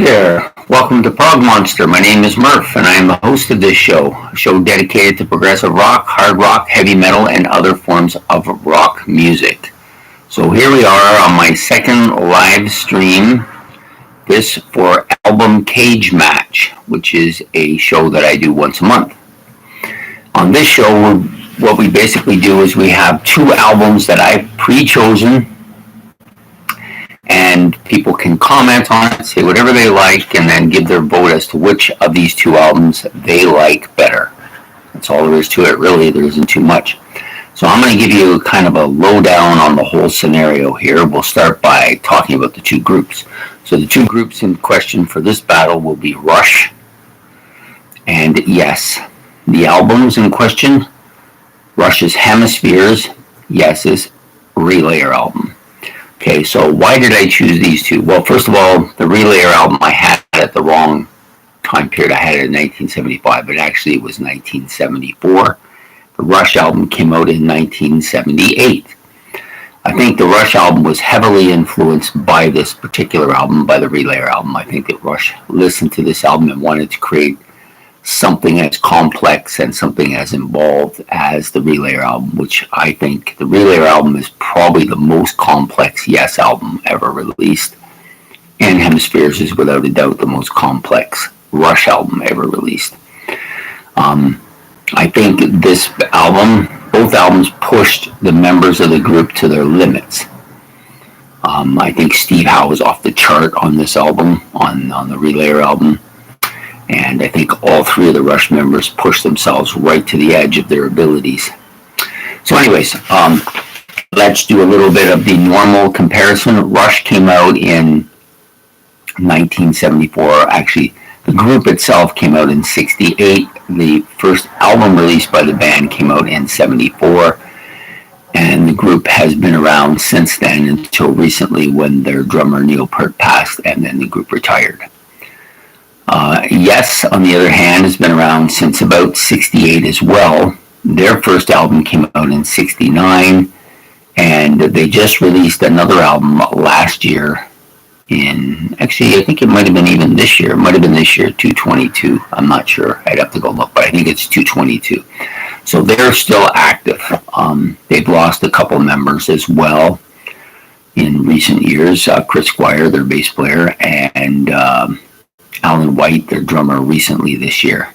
there, welcome to Prog Monster. My name is Murph, and I am the host of this show, a show dedicated to progressive rock, hard rock, heavy metal, and other forms of rock music. So here we are on my second live stream, this for Album Cage Match, which is a show that I do once a month. On this show, what we basically do is we have two albums that I've pre-chosen, and people can comment on it, say whatever they like, and then give their vote as to which of these two albums they like better. That's all there is to it, really. There isn't too much. So I'm going to give you kind of a lowdown on the whole scenario here. We'll start by talking about the two groups. So the two groups in question for this battle will be Rush and Yes. The albums in question, Rush's Hemispheres, Yes's Relayer album. Okay, so why did I choose these two? Well, first of all, the Relayer album I had at the wrong time period. I had it in 1975, but actually it was 1974. The Rush album came out in 1978. I think the Rush album was heavily influenced by this particular album, by the Relayer album. I think that Rush listened to this album and wanted to create something as complex and something as involved as the Relayer album, which I think the Relayer album is probably the most complex Yes album ever released, and Hemispheres is without a doubt the most complex Rush album ever released. I think this album, both albums pushed the members of the group to their limits. I think Steve Howe was off the chart on this album, on the Relayer album. And I think all three of the Rush members pushed themselves right to the edge of their abilities. So anyways, let's do a little bit of the normal comparison. Rush came out in 1974. Actually, the group itself came out in 68. The first album released by the band came out in 74. And the group has been around since then until recently when their drummer Neil Peart passed and then the group retired. Yes, on the other hand, has been around since about 68 as well. Their first album came out in 69, and they just released another album last year actually, I think it might have been even this year. It might have been this year, 222. I'm not sure. I'd have to go look, but I think it's 222. So they're still active. They've lost a couple members as well in recent years. Chris Squire, their bass player, and Alan White, their drummer, recently this year.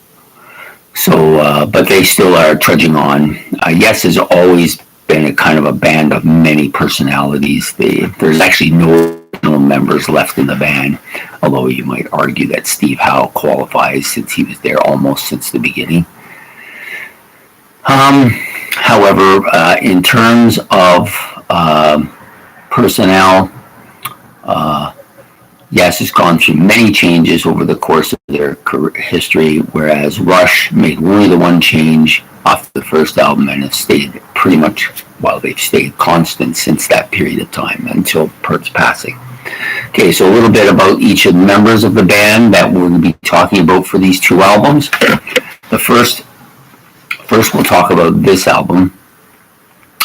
So, but they still are trudging on. Yes has always been a kind of a band of many personalities. There's actually no members left in the band, although you might argue that Steve Howe qualifies since he was there almost since the beginning. However, in terms of personnel, Yes has gone through many changes over the course of their career history, whereas Rush made only the one change off the first album and have stayed pretty much, well, they've stayed constant since that period of time until Peart's passing. Okay, so a little bit about each of the members of the band that we're going to be talking about for these two albums. The first we'll talk about this album,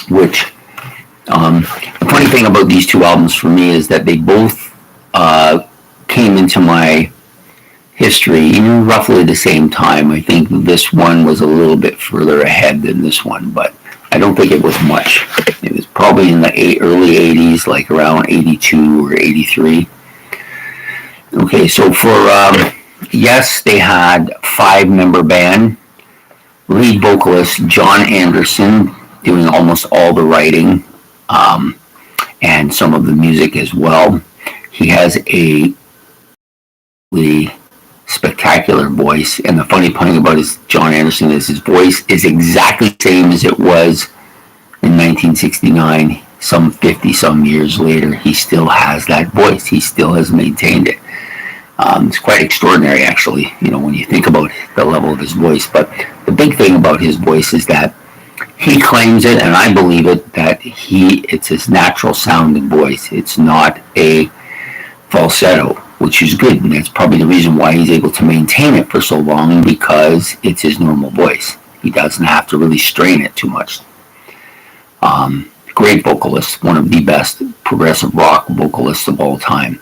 which the funny thing about these two albums for me is that they both came into my history roughly the same time. I think this one was a little bit further ahead than this one, but I don't think it was much. It was probably in the early 80s, like around 82 or 83. Okay, so for Yes, they had 5-member band. Lead vocalist John Anderson doing almost all the writing and some of the music as well. He has a really spectacular voice, and the funny thing about John Anderson is his voice is exactly the same as it was in 1969. Some 50-some years later, he still has that voice. He still has maintained it. It's quite extraordinary, actually, when you think about the level of his voice. But the big thing about his voice is that he claims it, and I believe it, that it's his natural sounding voice. It's not a falsetto, which is good, and that's probably the reason why he's able to maintain it for so long, because it's his normal voice. He doesn't have to really strain it too much. Great vocalist, one of the best progressive rock vocalists of all time.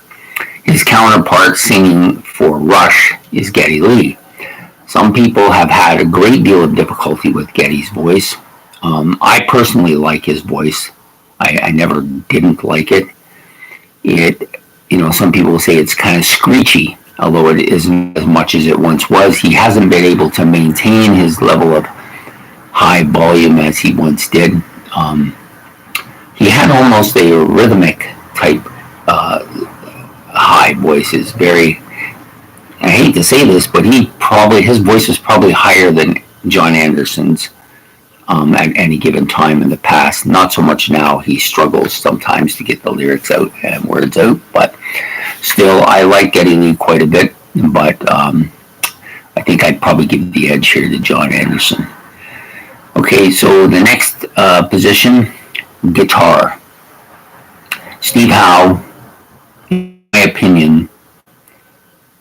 His counterpart singing for Rush is Geddy Lee. Some people have had a great deal of difficulty with Geddy's voice. I personally like his voice. I never didn't like it. Some people will say it's kind of screechy, although it isn't as much as it once was. He hasn't been able to maintain his level of high volume as he once did. He had almost a rhythmic type high voices. I hate to say this, but his voice was probably higher than John Anderson's at any given time in the past. Not so much now. He struggles sometimes to get the lyrics out and words out, but still, I like Geddy Lee quite a bit, but I think I'd probably give the edge here to John Anderson. Okay, so the next position, guitar. Steve Howe, in my opinion,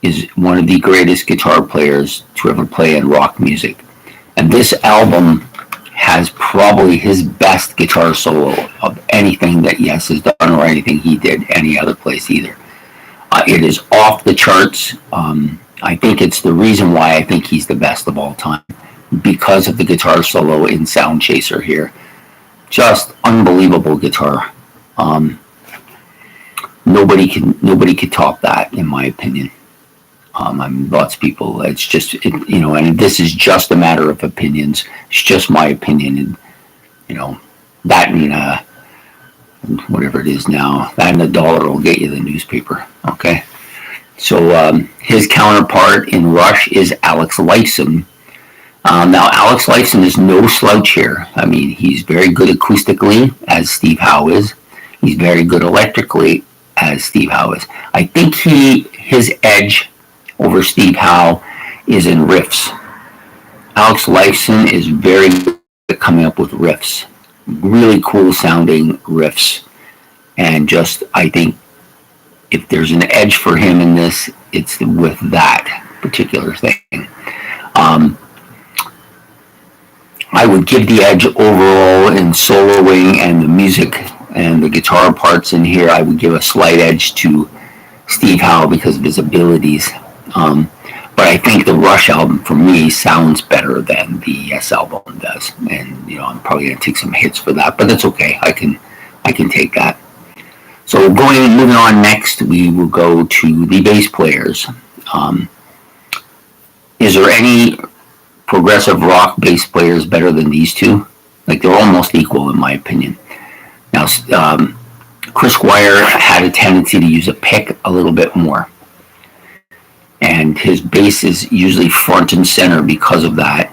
is one of the greatest guitar players to ever play in rock music. And this album has probably his best guitar solo of anything that Yes has done or anything he did any other place either. It is off the charts. I think it's the reason why I think he's the best of all time, because of the guitar solo in Sound Chaser here. Just unbelievable guitar. Nobody can top that, in my opinion. Lots of people. It's just, and this is just a matter of opinions. It's just my opinion, and that and whatever it is now, that and $1 will get you the newspaper. Okay, so his counterpart in Rush is Alex Lyson. Now, Alex Lyson is no slouch here. I mean, he's very good acoustically, as Steve Howe is. He's very good electrically, as Steve Howe is. I think his edge over Steve Howe is in riffs. Alex Lyson is very good at coming up with riffs, really cool sounding riffs, and I think if there's an edge for him in this, it's with that particular thing. I would give the edge overall in soloing and the music and the guitar parts in here. I would give a slight edge to Steve Howe because of his abilities. But I think the Rush album, for me, sounds better than the Yes album does. And, I'm probably going to take some hits for that, but that's okay. I can take that. So moving on next, we will go to the bass players. Is there any progressive rock bass players better than these two? Like, they're almost equal, in my opinion. Now, Chris Squire had a tendency to use a pick a little bit more, and his bass is usually front and center because of that.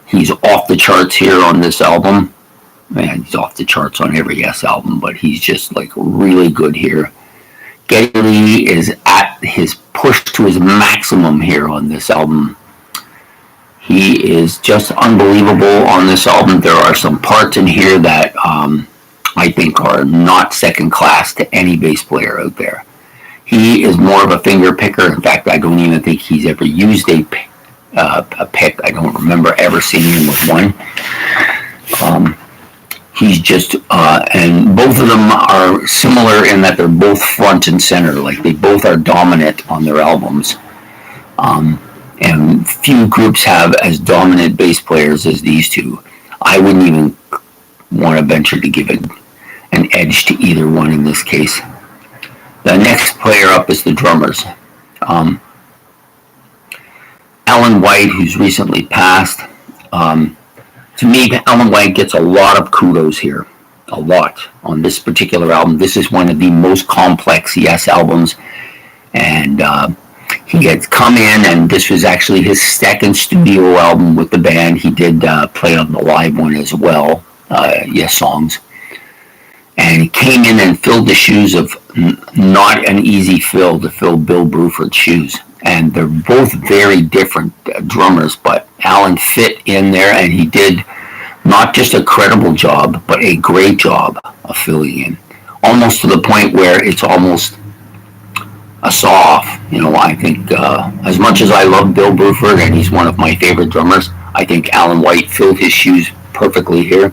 He's off the charts here on this album. Man, he's off the charts on every Yes album, but he's just really good here. Geddy Lee is at his push to his maximum here on this album. He is just unbelievable on this album. There are some parts in here that I think are not second class to any bass player out there. He is more of a finger picker. In fact, I don't even think he's ever used a pick. I don't remember ever seeing him with one. He's just, and both of them are similar in that they're both front and center. Like, they both are dominant on their albums. And few groups have as dominant bass players as these two. I wouldn't even want to venture to give an edge to either one in this case. The next player up is the drummers. Alan White, who's recently passed. To me, Alan White gets a lot of kudos here. A lot on this particular album. This is one of the most complex Yes albums. And he had come in, and this was actually his second studio album with the band. He did play on the live one as well, Yes songs. And he came in and filled the shoes of not an easy fill to fill Bill Bruford's shoes. And they're both very different drummers, but Alan fit in there, and he did not just a credible job, but a great job of filling in. Almost to the point where it's almost a saw-off. I think as much as I love Bill Bruford, and he's one of my favorite drummers, I think Alan White filled his shoes perfectly here,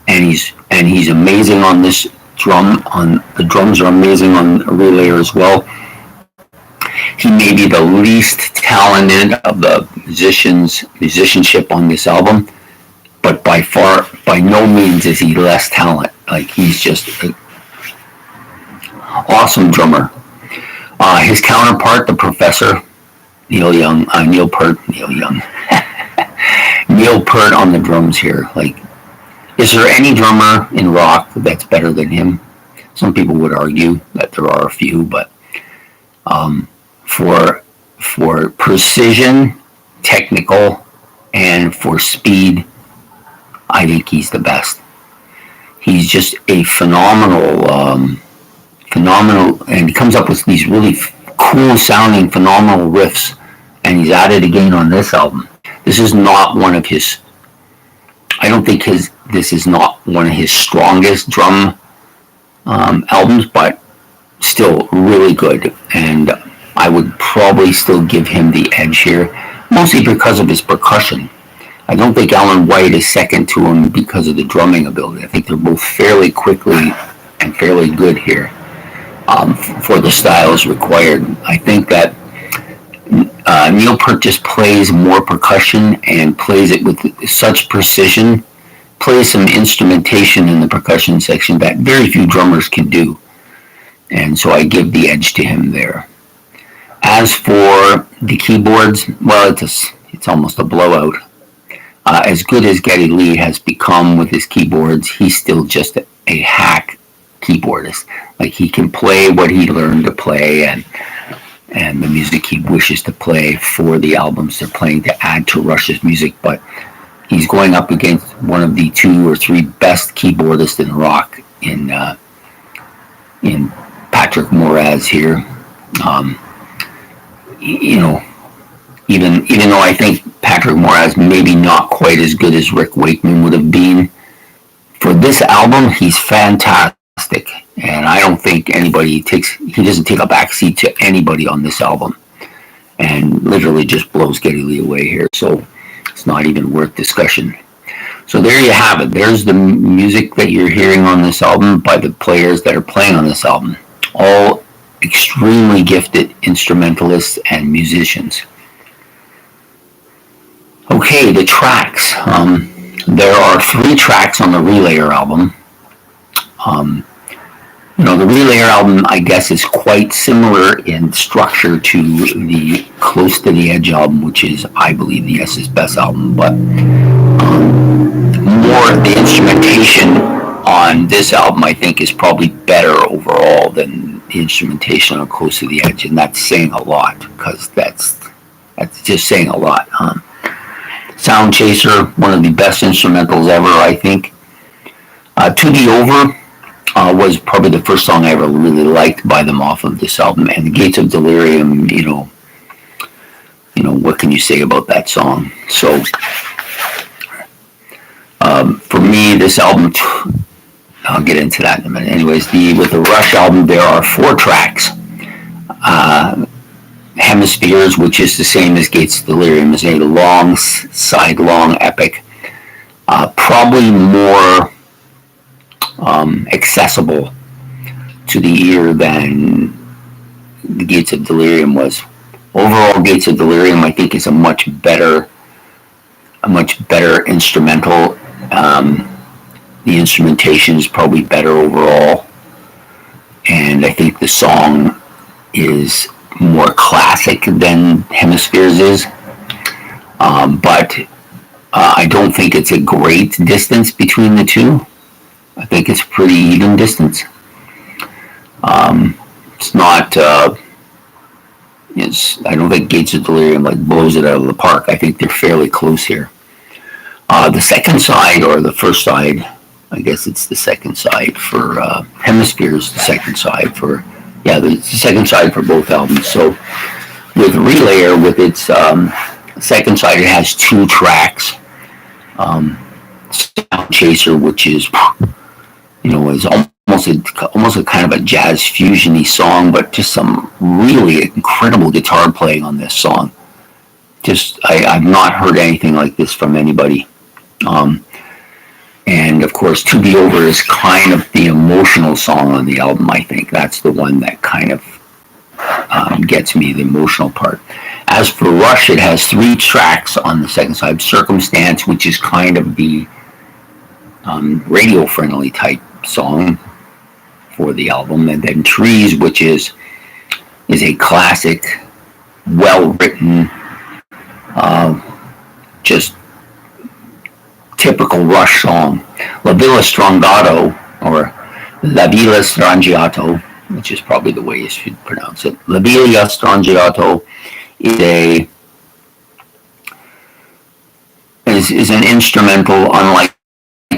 and he's amazing on this the drums are amazing on Relayer as well. He may be the least talented of the musicianship on this album, but by no means is he less talent. Like, he's just an awesome drummer. His counterpart, the professor, Neil Peart on the drums here. Like, is there any drummer in rock that's better than him? Some people would argue that there are a few, but for precision, technical, and for speed, I think he's the best. He's just a phenomenal, and he comes up with these really cool sounding, phenomenal riffs, and he's at it again on this album. This is not one of his, I don't think this is not one of his strongest drum albums, but still really good, and I would probably still give him the edge here, mostly because of his percussion. I don't think Alan White is second to him because of the drumming ability. I think they're both fairly quickly and fairly good here for the styles required. I think that Neil Peart just plays more percussion and plays it with such precision, plays some instrumentation in the percussion section that very few drummers can do. And so I give the edge to him there. As for the keyboards, well, it's almost a blowout. As good as Geddy Lee has become with his keyboards, he's still just a hack keyboardist. Like, he can play what he learned to play and the music he wishes to play for the albums they're playing to add to Rush's music, but he's going up against one of the 2 or 3 best keyboardists in rock in Patrick Moraz here. Even though I think Patrick Moraz maybe not quite as good as Rick Wakeman would have been, for this album, he's fantastic. And I don't think he doesn't take a backseat to anybody on this album. And literally just blows Geddy Lee away here. So it's not even worth discussion. So there you have it. There's the music that you're hearing on this album by the players that are playing on this album. All extremely gifted instrumentalists and musicians. Okay, the tracks. There are 3 tracks on the Relayer album. The Relayer album, I guess, is quite similar in structure to the Close to the Edge album, which is, I believe, the Yes's best album, but more the instrumentation on this album, I think, is probably better overall than the instrumentation on Close to the Edge, and that's saying a lot, because that's just saying a lot. Sound Chaser, one of the best instrumentals ever, I think. To Be Over was probably the first song I ever really liked by them off of this album, and The Gates of Delirium, what can you say about that song? So, for me, this album, I'll get into that in a minute. Anyways, with the Rush album, there are 4 tracks. Hemispheres, which is the same as Gates of Delirium, is a long, side-long epic. Probably more accessible to the ear than the Gates of Delirium was. Overall, Gates of Delirium, I think, is a much better instrumental. The instrumentation is probably better overall, and I think the song is more classic than Hemispheres is. But I don't think it's a great distance between the two. I think it's pretty even distance. It's not. I don't think Gates of Delirium blows it out of the park. I think they're fairly close here. The second side, or the first side, I guess it's the second side for Hemispheres. The second side for the second side for both albums. So with Relayer, with its second side, it has 2 tracks. Sound Chaser, which is is almost a kind of a jazz fusion-y song, but just some really incredible guitar playing on this song. I've not heard anything like this from anybody. And of course, To Be Over is kind of the emotional song on the album, I think. That's the one that kind of gets me, the emotional part. As for Rush, it has 3 tracks on the second side. Circumstance, which is kind of the radio-friendly type song for the album. And then Trees, which is a classic, well-written, just typical Rush song. La Villa Strangato, or La Villa Strangiato, which is probably the way you should pronounce it. La Villa Strangiato is an instrumental unlike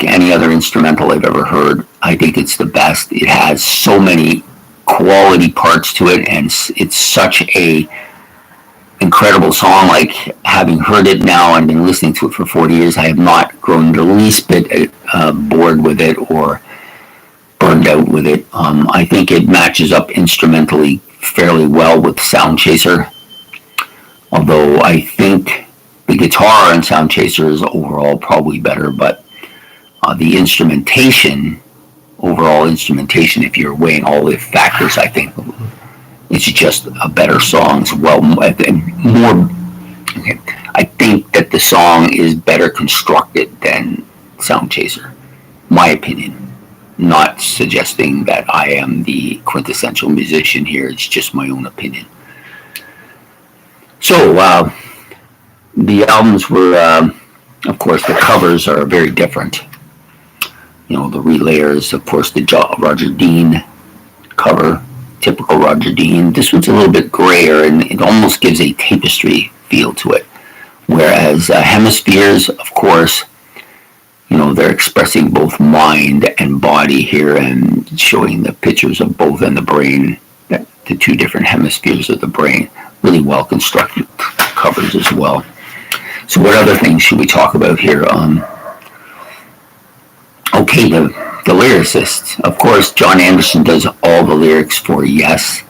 any other instrumental I've ever heard. I think it's the best. It has so many quality parts to it, and it's such a incredible song. Like, having heard it now and been listening to it for 40 years, I have not grown the least bit bored with it or burned out with it. I think it matches up instrumentally fairly well with Sound Chaser, although I think the guitar on Sound Chaser is overall probably better, but the instrumentation, overall instrumentation, if you're weighing all the factors, I think it's just a better song. Well, more. Okay, I think that the song is better constructed than Sound Chaser. My opinion. Not suggesting that I am the quintessential musician here. It's just my own opinion. So the albums were, of course, the covers are very different. You know, the Relayers, of course, the Roger Dean cover, typical Roger Dean. This one's a little bit grayer, and it almost gives a tapestry feel to it. Whereas Hemispheres, of course, you know, they're expressing both mind and body here and showing the pictures of both in the brain, the 2 different hemispheres of the brain. Really well constructed covers as well. So what other things should we talk about here? Okay, the lyricists. Of course, John Anderson does all the lyrics for Yes.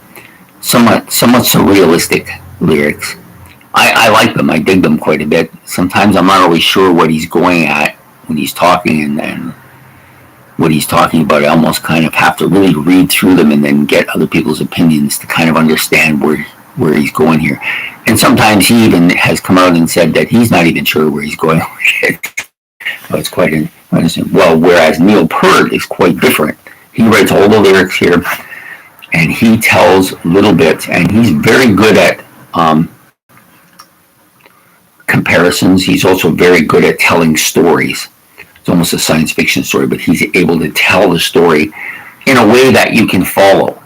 Somewhat surrealistic lyrics. I like them. I dig them quite a bit. Sometimes I'm not always sure what he's going at when he's talking, and what he's talking about. I almost kind of have to really read through them and then get other people's opinions to kind of understand where he's going here. And sometimes he even has come out and said that he's not even sure where he's going with it. So it's quite interesting. Well, whereas Neil Peart is quite different. He writes all the lyrics here, and he tells little bits, and he's very good at comparisons. He's also very good at telling stories. It's almost a science fiction story, but he's able to tell the story in a way that you can follow.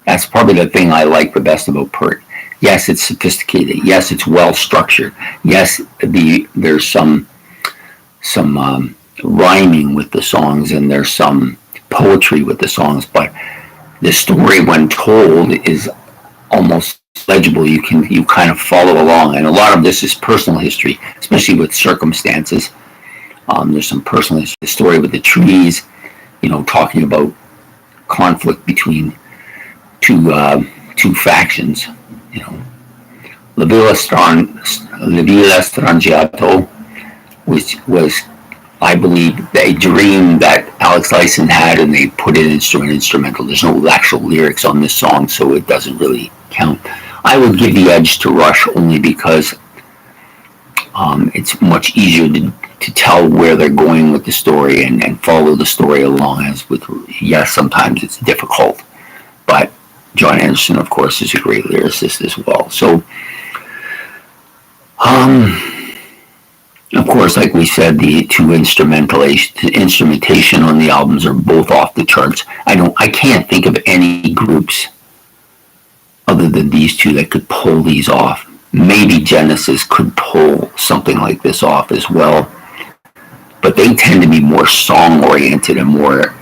That's probably the thing I like the best about Peart. Yes, it's sophisticated. Yes, it's well structured. Yes, there's some rhyming with the songs, and there's some poetry with the songs, but the story, when told, is almost legible. You kind of follow along, and a lot of this is personal history, especially with Circumstances. There's some personal history. The story with the trees, you know, talking about conflict between two factions. You know, La Villa Strangiato, which was, I believe, a dream that Alex Lyson had, and they put it into an instrumental. There's no actual lyrics on this song, so it doesn't really count. I would give the edge to Rush only because it's much easier to tell where they're going with the story and follow the story along. As with Yes, sometimes it's difficult, but John Anderson, of course, is a great lyricist as well. So, of course, like we said, the 2 instrumentation on the albums are both off the charts. I can't think of any groups other than these 2 that could pull these off. Maybe Genesis could pull something like this off as well, but they tend to be more song-oriented and more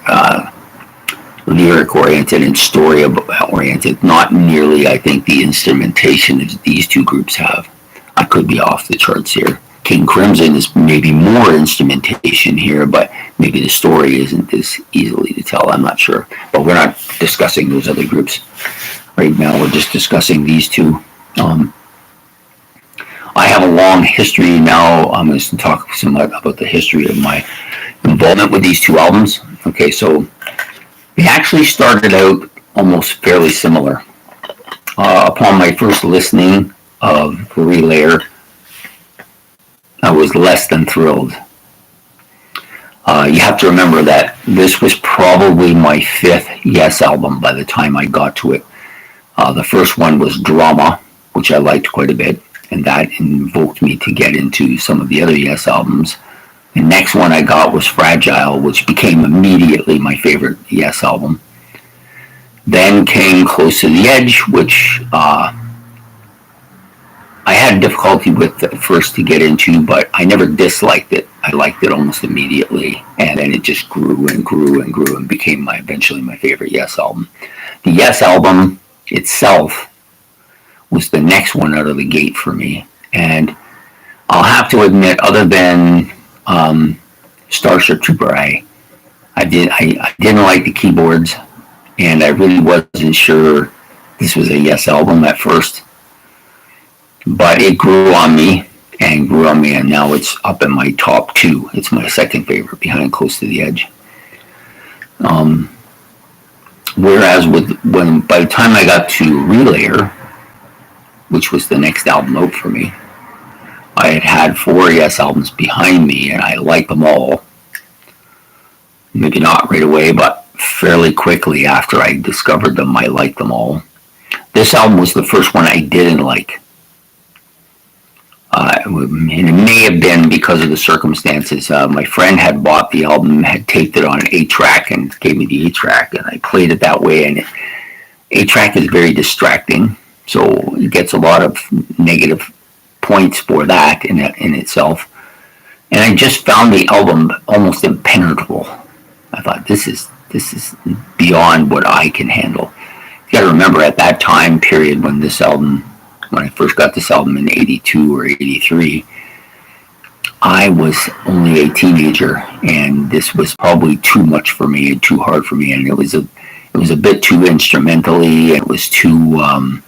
lyric-oriented and story-oriented. Not nearly, I think, the instrumentation that these 2 groups have. I could be off the charts here. King Crimson is maybe more instrumentation here, but maybe the story isn't as easily to tell. I'm not sure. But we're not discussing those other groups right now. We're just discussing these 2. I have a long history now. I'm going to talk somewhat about the history of my involvement with these two albums. Okay, so they actually started out almost fairly similar. Upon my first listening of Relayer, I was less than thrilled. You have to remember that this was probably my fifth Yes album by the time I got to it. The first one was Drama, which I liked quite a bit, and that invoked me to get into some of the other Yes albums. The next one I got was Fragile, which became immediately my favorite Yes album. Then came Close to the Edge, which I had difficulty with at first to get into, but I never disliked it. I liked it almost immediately, and then it just grew and grew and grew and became eventually my favorite Yes album. The Yes album itself was the next one out of the gate for me, and I'll have to admit, other than Starship Trooper, I didn't like the keyboards, and I really wasn't sure this was a Yes album at first. But it grew on me, and now it's up in my top two. It's my second favorite behind Close to the Edge. Whereas by the time I got to Relayer, which was the next album out for me, I had 4 Yes albums behind me, and I liked them all. Maybe not right away, but fairly quickly after I discovered them, I liked them all. This album was the first one I didn't like. And it may have been because of the circumstances. My friend had bought the album, had taped it on an 8-track, and gave me the 8-track, and I played it that way. And 8-track is very distracting, so it gets a lot of negative points for that in itself. And I just found the album almost impenetrable. I thought, this is beyond what I can handle. You got to remember, at that time period when I first got this album in 82 or 83, I was only a teenager, and this was probably too much for me and too hard for me, and it was a bit too instrumentally. It was too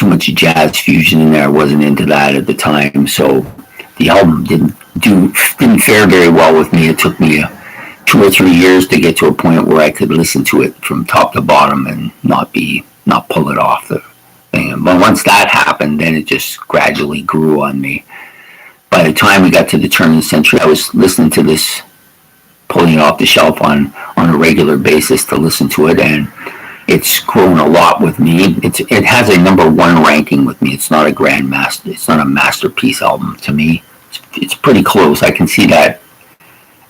much jazz fusion in there. I wasn't into that at the time, so the album didn't fare very well with me. It took me 2 or 3 years to get to a point where I could listen to it from top to bottom and not pull it off the thing. But once that happened, then it just gradually grew on me. By the time we got to the turn of the century, I was listening to this, pulling it off the shelf on a regular basis to listen to it, and it's grown a lot with me. It has a number 1 ranking with me. It's not a grandmaster. It's not a masterpiece album to me. It's pretty close. I can see that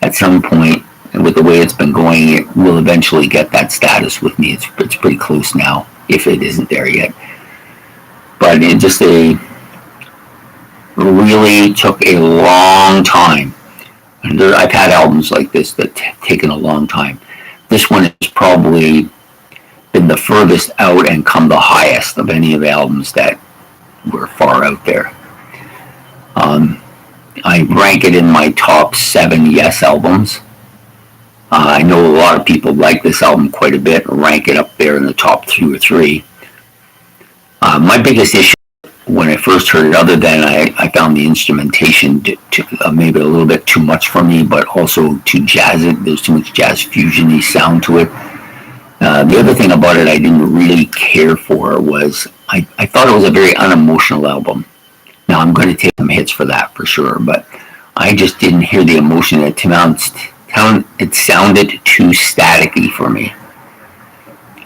at some point, and with the way it's been going, it will eventually get that status with me. It's pretty close now, if it isn't there yet. But it just really took a long time. And I've had albums like this that taken a long time. This one has probably been the furthest out and come the highest of any of the albums that were far out there. I rank it in my top 7 Yes albums. I know a lot of people like this album quite a bit and rank it up there in the top 2 or 3. My biggest issue when I first heard it, other than I found the instrumentation maybe a little bit too much for me, but also too jazzy. There's too much jazz fusion-y sound to it. The other thing about it I didn't really care for was I thought it was a very unemotional album. Now, I'm going to take some hits for that for sure, but I just didn't hear the emotion. It sounded too staticky for me.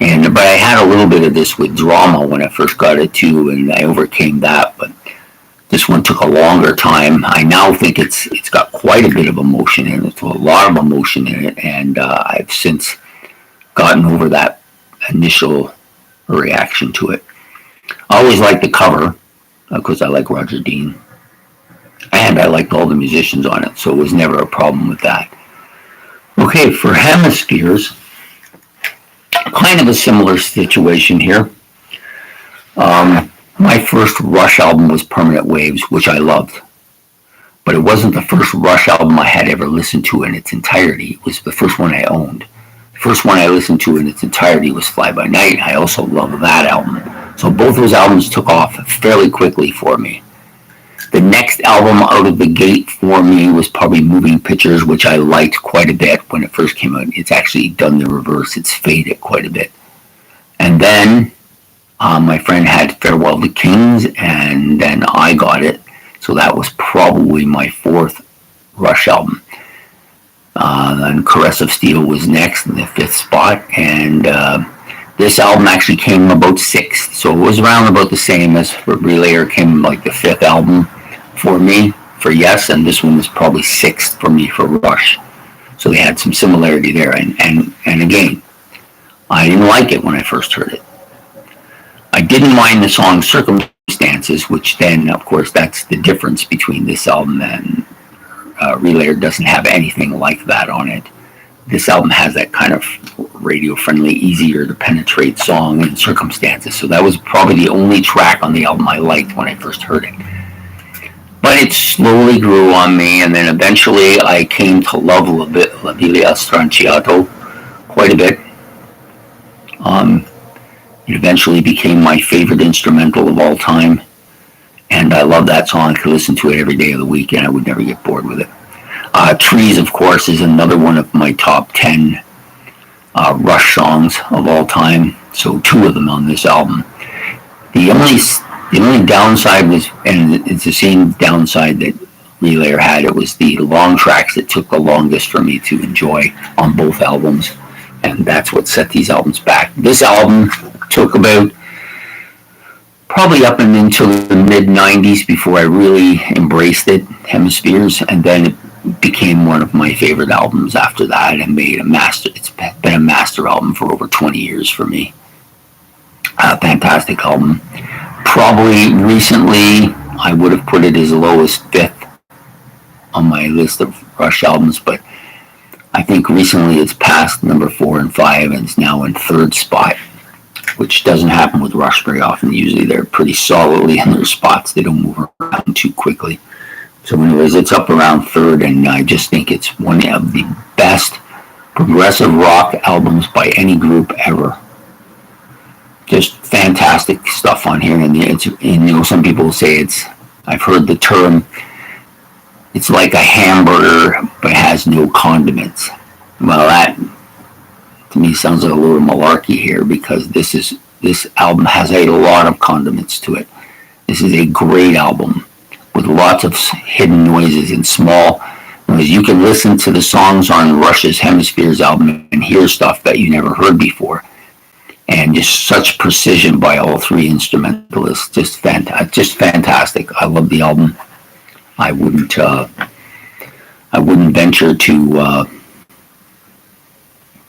But I had a little bit of this with Drama when I first got it too, and I overcame that. But this one took a longer time. I now think it's got quite a bit of emotion in it, a lot of emotion in it, and I've since gotten over that initial reaction to it. I always liked the cover, because I like Roger Dean, and I liked all the musicians on it, so it was never a problem with that. Okay, for Hemispheres, kind of a similar situation here. My first Rush album was Permanent Waves, which I loved. But it wasn't the first Rush album I had ever listened to in its entirety. It was the first one I owned. The first one I listened to in its entirety was Fly By Night. I also love that album. So both those albums took off fairly quickly for me. The next album out of the gate for me was probably Moving Pictures, which I liked quite a bit when it first came out. It's actually done the reverse. It's faded quite a bit. And then my friend had Farewell to Kings, and then I got it. So that was probably my fourth Rush album. Then Caress of Steel was next in the fifth spot, and this album actually came about sixth, so it was around about the same as Relayer came like the fifth album for me for Yes, and this one was probably sixth for me for Rush. So they had some similarity there, and again, I didn't like it when I first heard it. I didn't mind the song Circumstances, which then, of course, that's the difference between this album and Relayer. Doesn't have anything like that on it. This album has that kind of radio-friendly, easier to penetrate song and Circumstances. So that was probably the only track on the album I liked when I first heard it. But it slowly grew on me, and then eventually I came to love La Villa Stranciato quite a bit. It eventually became my favorite instrumental of all time, and I love that song. I could listen to it every day of the week, and I would never get bored with it. Trees, of course, is another one of my top 10 Rush songs of all time, so two of them on this album. The only downside was, and it's the same downside that Relayer had, it was the long tracks that took the longest for me to enjoy on both albums, and that's what set these albums back. This album took about probably up and into the mid-90s before I really embraced it, Hemispheres, and then it became one of my favorite albums after that and made a master. It's been a master album for over 20 years for me. Fantastic album. Probably recently I would have put it as low as fifth on my list of Rush albums, but I think recently it's passed number 4 and 5 and it's now in third spot, which doesn't happen with Rush very often. Usually they're pretty solidly in their spots. They don't move around too quickly. So anyways, it's up around third, and I just think it's one of the best progressive rock albums by any group ever. Just fantastic stuff on here, and some people say I've heard the term, it's like a hamburger but has no condiments. Well, that to me sounds like a little malarkey here, because this album has a lot of condiments to it. This is a great album with lots of hidden noises and small noise. You can listen to the songs on Rush's Hemispheres album and hear stuff that you never heard before. And just such precision by all three instrumentalists. Just fantastic. I love the album. I wouldn't venture to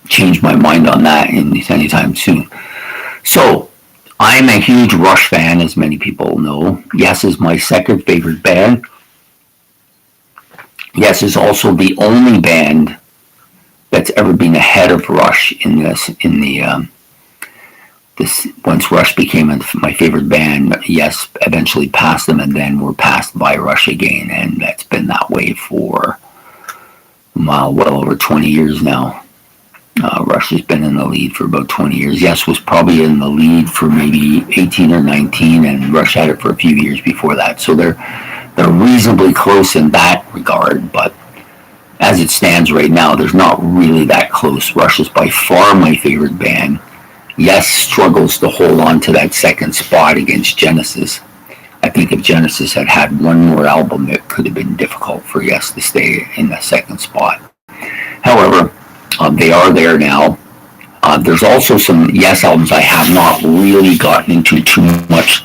change my mind on that anytime soon. So, I'm a huge Rush fan, as many people know. Yes is my second favorite band. Yes is also the only band that's ever been ahead of Rush once Rush became my favorite band. Yes eventually passed them, and then were passed by Rush again, and that's been that way for well over 20 years now. Rush has been in the lead for about 20 years. Yes was probably in the lead for maybe 18 or 19, and Rush had it for a few years before that. So they're reasonably close in that regard, but as it stands right now, there's not really that close. Rush is by far my favorite band. Yes struggles to hold on to that second spot against Genesis. I think if Genesis had had one more album, it could have been difficult for Yes to stay in the second spot. However, they are there now. There's also some Yes albums I have not really gotten into too much,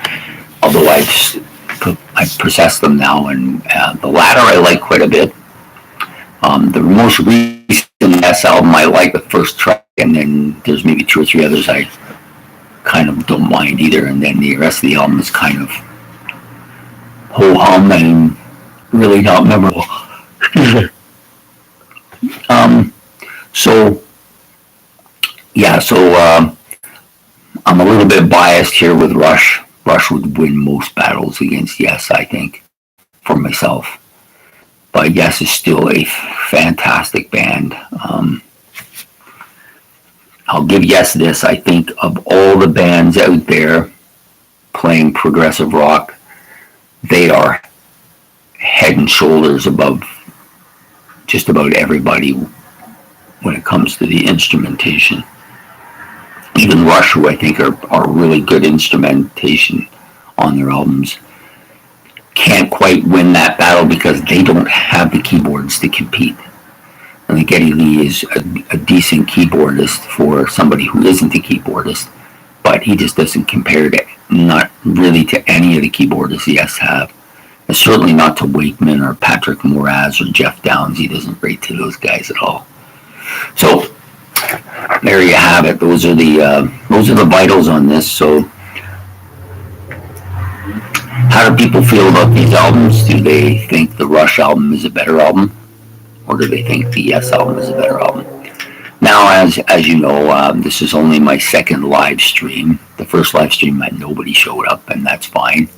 although I've possessed them now, and the latter I like quite a bit. The most recent Yes album, I like the first track, and then there's maybe 2 or 3 others I kind of don't mind either, and then the rest of the album is kind of ho-hum and really not memorable. I'm a little bit biased here with Rush. Rush would win most battles against Yes, I think, for myself. But Yes is still a fantastic band. I'll give Yes this. I think of all the bands out there playing progressive rock, they are head and shoulders above just about everybody when it comes to the instrumentation. Even Rush, who I think are really good instrumentation on their albums, can't quite win that battle because they don't have the keyboards to compete. I think Geddy Lee is a decent keyboardist for somebody who isn't a keyboardist, but he just doesn't compare to, not really to any of the keyboardists he has to have. And certainly not to Wakeman or Patrick Moraz or Jeff Downs. He doesn't rate to those guys at all. So there you have it. Those are the vitals on this. So how do people feel about these albums? Do they think the Rush album is a better album? Or do they think the Yes album is a better album? Now, as you know, this is only my second live stream. The first live stream, nobody showed up, and that's fine.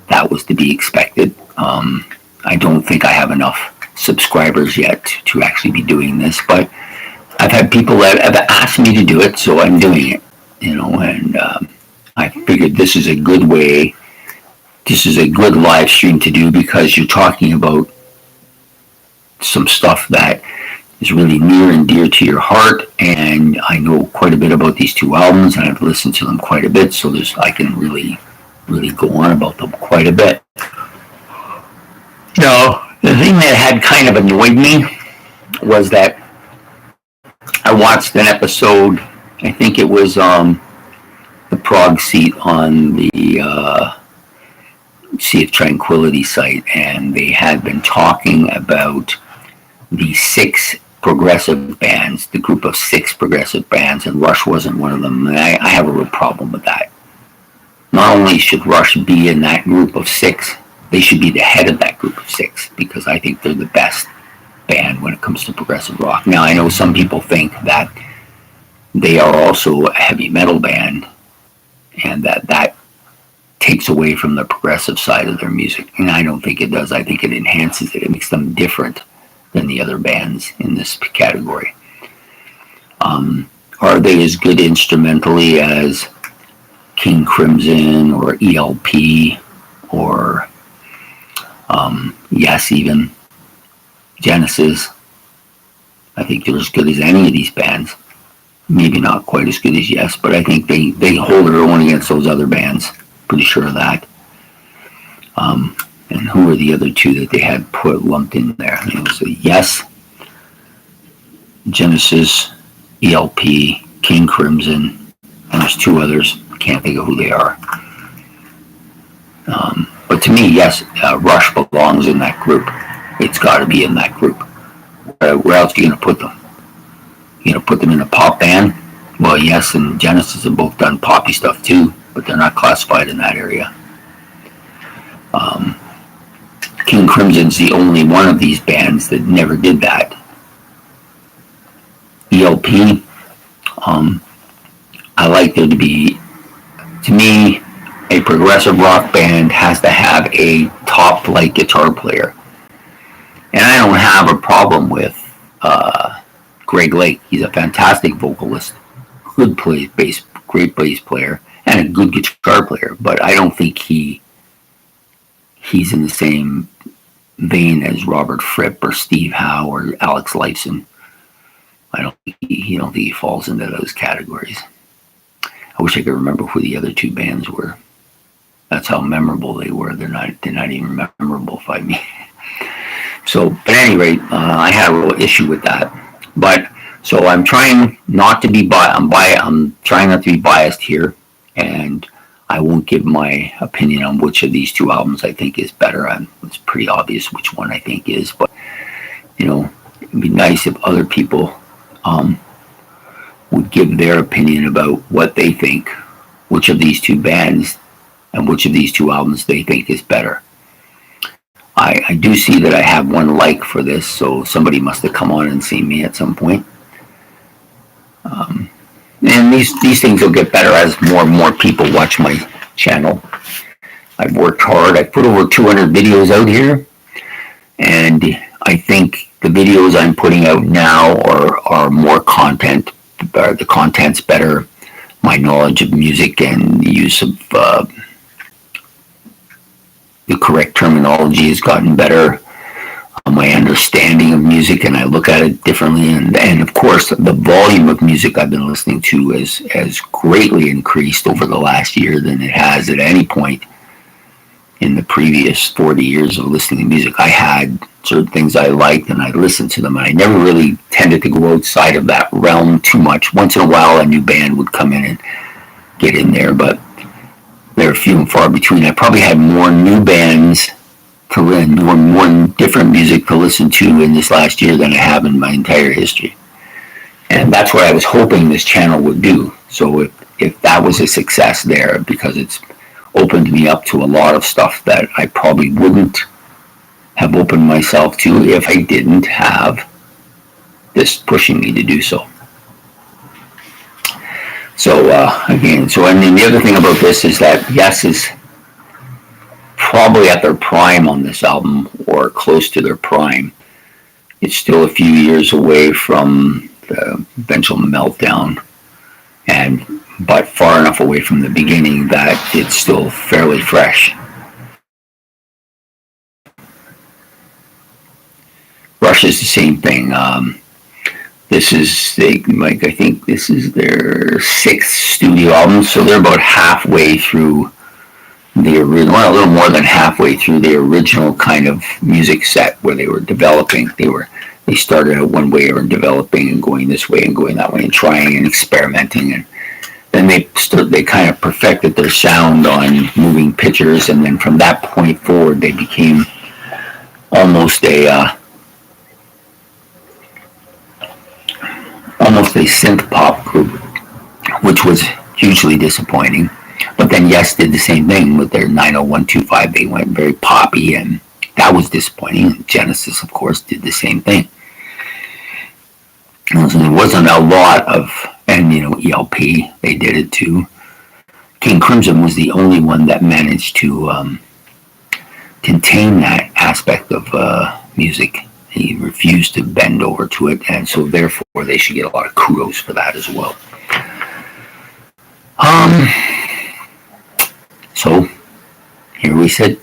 That was to be expected. I don't think I have enough subscribers yet to actually be doing this, but I've had people that have asked me to do it, so I'm doing it. And I figured this is a good way. This is a good live stream to do because you're talking about some stuff that is really near and dear to your heart, and I know quite a bit about these two albums, and I've listened to them quite a bit, so I can really go on about them quite a bit. Now, the thing that had kind of annoyed me was that I watched an episode, I think it was the Prague Seat on the Sea of Tranquility site, and they had been talking about the 6 progressive bands, the group of 6 progressive bands, and Rush wasn't one of them. And I have a real problem with that. Not only should Rush be in that group of 6, they should be the head of that group of 6, because I think they're the best band when it comes to progressive rock. Now, I know some people think that they are also a heavy metal band, and that takes away from the progressive side of their music. And I don't think it does. I think it enhances it. It makes them different than the other bands in this category. Are they as good instrumentally as King Crimson or ELP or Yes, even Genesis? I think they're as good as any of these bands. Maybe not quite as good as Yes, but I think they hold their own against those other bands. Pretty sure of that. And who were the other 2 that they had lumped in there? It was Yes, Genesis, ELP, King Crimson, and there's 2 others. Can't think of who they are. But to me, Yes, Rush belongs in that group. It's got to be in that group. Where else are you going to put them? You going to put them in a pop band? Well, Yes and Genesis have both done poppy stuff too, but they're not classified in that area. King Crimson's the only one of these bands that never did that. ELP, I like there to be, to me, a progressive rock band has to have a top-flight guitar player. And I don't have a problem with Greg Lake. He's a fantastic vocalist, great bass player, and a good guitar player. But I don't think he's in the same vein as Robert Fripp or Steve Howe or Alex Lyson. I don't think he falls into those categories. I wish I could remember who the other 2 bands were. That's how memorable they were. They're not even memorable by me. So, but at any rate, I had a real issue with that. But so I'm trying not to be I'm trying not to be biased here, and I won't give my opinion on which of these 2 albums I think is better. It's pretty obvious which one I think is, but it'd be nice if other people would give their opinion about what they think, which of these 2 bands and which of these 2 albums they think is better. I do see that I have 1 like for this, so somebody must have come on and seen me at some point. And these things will get better as more and more people watch my channel. I've worked hard. I've put over 200 videos out here, and I think the videos I'm putting out now are more content. The content's better. My knowledge of music and the use of the correct terminology has gotten better. My understanding of music, and I look at it differently, and of course the volume of music I've been listening to has greatly increased over the last year than it has at any point in the previous 40 years of listening to music. I had certain things I liked and I listened to them. I never really tended to go outside of that realm too much. Once in a while a new band would come in and get in there, but they're few and far between. I probably had more new bands to learn, more different music to listen to in this last year than I have in my entire history. And that's what I was hoping this channel would do. So if that was a success there, because it's opened me up to a lot of stuff that I probably wouldn't have opened myself to if I didn't have this pushing me to do so. So and then the other thing about this is that Yes is probably at their prime on this album, or close to their prime. It's still a few years away from the eventual meltdown, but far enough away from the beginning that it's still fairly fresh. Rush is the same thing. I think this is their sixth studio album, so they're about halfway through the original, well, a little more than halfway through the original kind of music set where they were developing. They started out one way or developing and going this way and going that way and trying and experimenting, and then they kind of perfected their sound on moving pictures, and then from that point forward they became almost a synth pop group, which was hugely disappointing. But then Yes did the same thing with their 90125. They went very poppy, and that was disappointing. Genesis, of course, did the same thing. So there wasn't a lot of, and ELP, they did it too. King Crimson was the only one that managed to contain that aspect of music. He refused to bend over to it, and so therefore they should get a lot of kudos for that as well. So here we sit.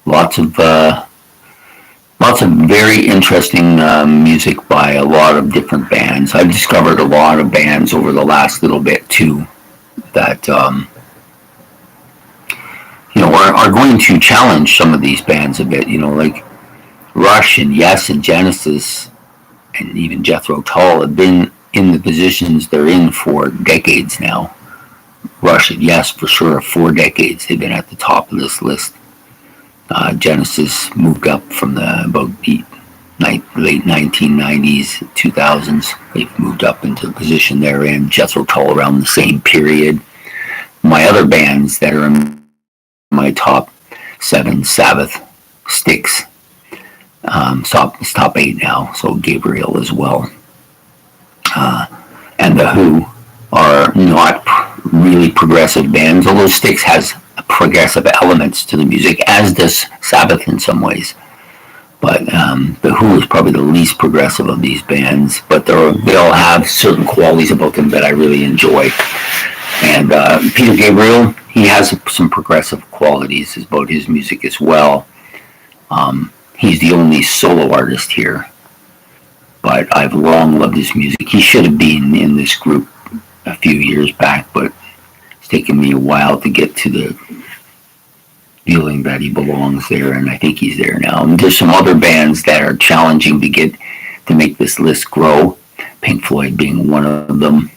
Lots of very interesting music by a lot of different bands. I've discovered a lot of bands over the last little bit too that are going to challenge some of these bands a bit. Like Rush and Yes and Genesis and even Jethro Tull have been in the positions they're in for decades now. Rush and Yes, for sure, 4 decades they've been at the top of this list. Genesis moved up from about the late 1990s, 2000s. They've moved up into the position they're in. Jethro Tull around the same period. My other bands that are in my top 7, Sabbath, Styx, top 8 now, so Gabriel as well. And the Who are not really progressive bands, although Styx has progressive elements to the music, as does Sabbath in some ways. But the Who is probably the least progressive of these bands, but they all have certain qualities about them that I really enjoy. And Peter Gabriel, he has some progressive qualities about his music as well. He's the only solo artist here, but I've long loved his music. He should have been in this group a few years back, but it's taken me a while to get to the feeling that he belongs there, and I think he's there now. And there's some other bands that are challenging to make this list grow, Pink Floyd being one of them.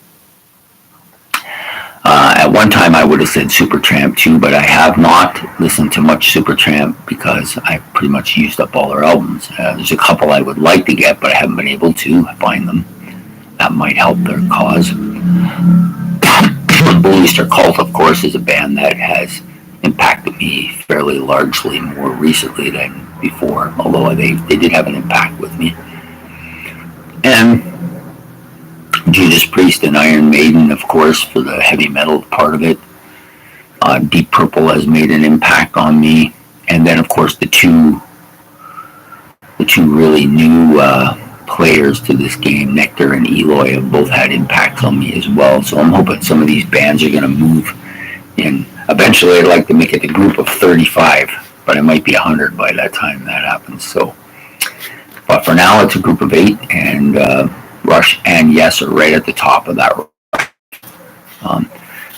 At one time I would have said Supertramp too, but I have not listened to much Supertramp because I pretty much used up all their albums. There's a couple I would like to get, but I haven't been able to find them. That might help their cause. Booster Cult, of course, is a band that has impacted me fairly largely more recently than before, although they did have an impact with me. And Judas Priest and Iron Maiden, of course, for the heavy metal part of it. Deep Purple has made an impact on me. And then, of course, the two really new players to this game, Nectar and Eloy, have both had impacts on me as well. So I'm hoping some of these bands are going to move in. Eventually, I'd like to make it a group of 35 but it might be 100 by that time that happens. So, but for now, it's a group of 8, and Rush and Yes are right at the top of that.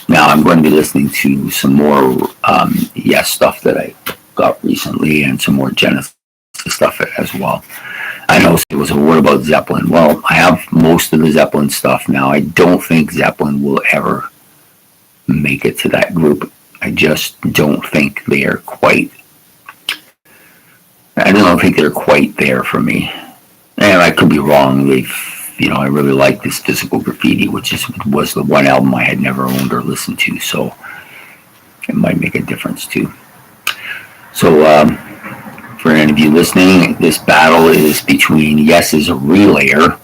Now I'm going to be listening to some more Yes stuff that I got recently, and some more Genesis stuff as well. I know it was a word about Zeppelin. Well, I have most of the Zeppelin stuff now. I don't think Zeppelin will ever make it to that group. I just don't think they are quite. I don't think they're quite there for me. And I could be wrong. I really like this Physical Graffiti, which was the one album I had never owned or listened to, so it might make a difference too. So, for any of you listening, this battle is between Yes's Relayer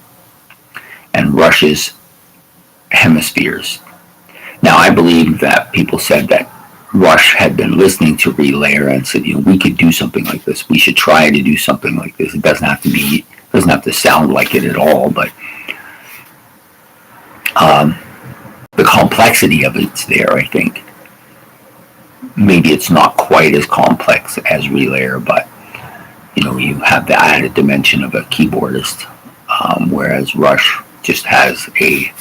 and Rush's Hemispheres. Now, I believe that people said that Rush had been listening to Relayer and said, we could do something like this. We should try to do something like this. It doesn't have to sound like it at all, but the complexity of it's there, I think. Maybe it's not quite as complex as Relayer, but you have the added dimension of a keyboardist, whereas Rush just has a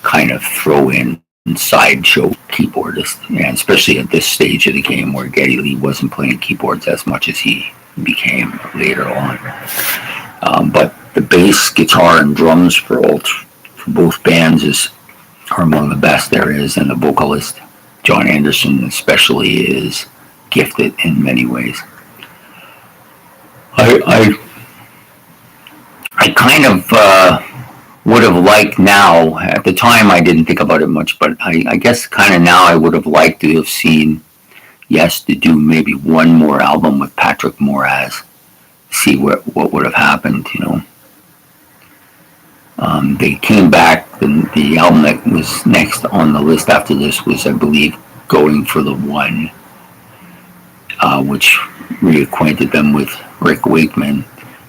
kind of throw-in sideshow keyboardist, and especially at this stage of the game where Geddy Lee wasn't playing keyboards as much as he became later on. But the bass, guitar, and drums for both bands are among the best there is, and the vocalist, John Anderson especially, is gifted in many ways. I kind of would have liked now, at the time I didn't think about it much, but I guess kind of now I would have liked to have seen Yes to do maybe one more album with Patrick Moraz, see what would have happened, They came back, the album that was next on the list after this was, I believe, Going for the One, which reacquainted them with Rick Wakeman.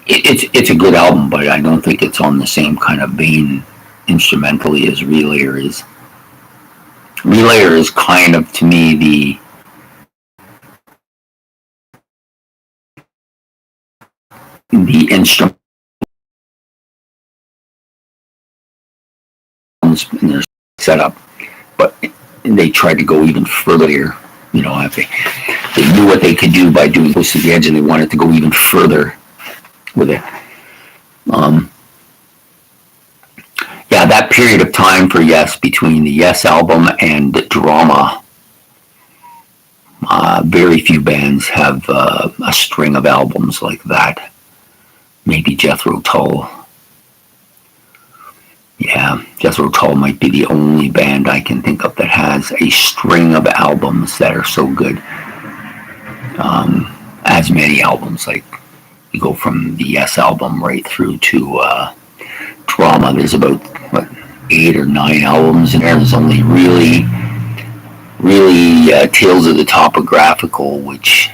It's a good album, but I don't think it's on the same kind of vein instrumentally as Relayer is. Relayer is kind of, to me, the instrument in their setup, but they tried to go even further. They knew what they could do by doing Close to the Edge, and they wanted to go even further with it. That period of time for Yes, between the Yes album and Drama, very few bands have a string of albums like that. Maybe Jethro Tull. Yeah, Jethro Tull might be the only band I can think of that has a string of albums that are so good. As many albums, like you go from the Yes album right through to Drama. There's about 8 or 9 albums in there. There's only really Tales of the Topographical, which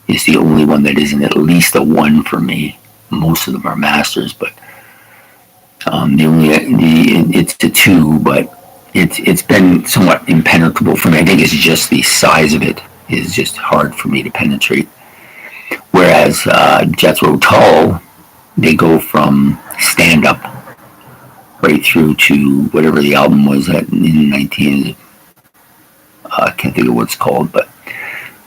is the only one that isn't at least a 1 for me. Most of them are masters, but it's a 2, but it's been somewhat impenetrable for me. I think it's just the size of it is just hard for me to penetrate. Whereas Jethro Tull, they go from Stand Up right through to whatever the album was in 19. I can't think of what it's called, but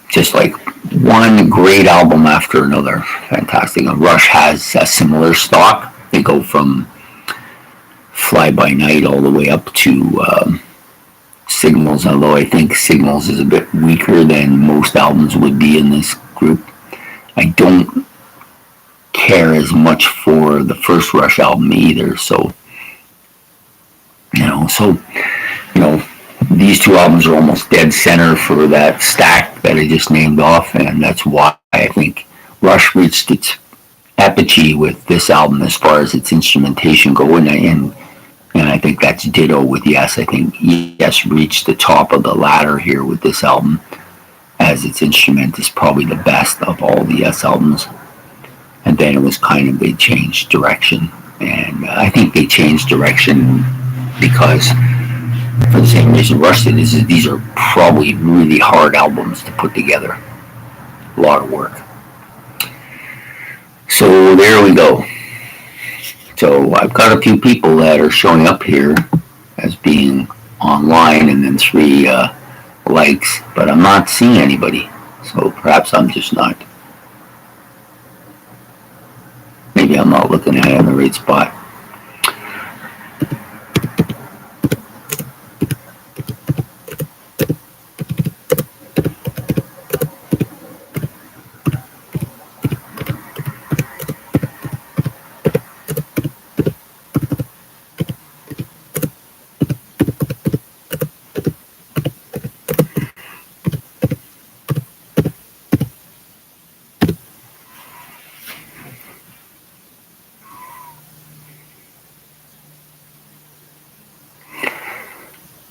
just like one great album after another. Fantastic. And Rush has a similar stock. They go from Fly By Night all the way up to Signals, although I think Signals is a bit weaker than most albums would be in this group. I don't care as much for the first Rush album either, so these two albums are almost dead center for that stack that I just named off, and that's why I think Rush reached its apogee with this album as far as its instrumentation going, and I think that's ditto with Yes. I think Yes reached the top of the ladder here with this album, as its instrument is probably the best of all the Yes albums. And then it was they changed direction, and I think they changed direction because, for the same reason Rush did, these are probably really hard albums to put together. a lot of work. So there we go. So I've got a few people that are showing up here as being online, and then 3 likes, but I'm not seeing anybody. So perhaps I'm just not. Maybe I'm not looking at it in the right spot.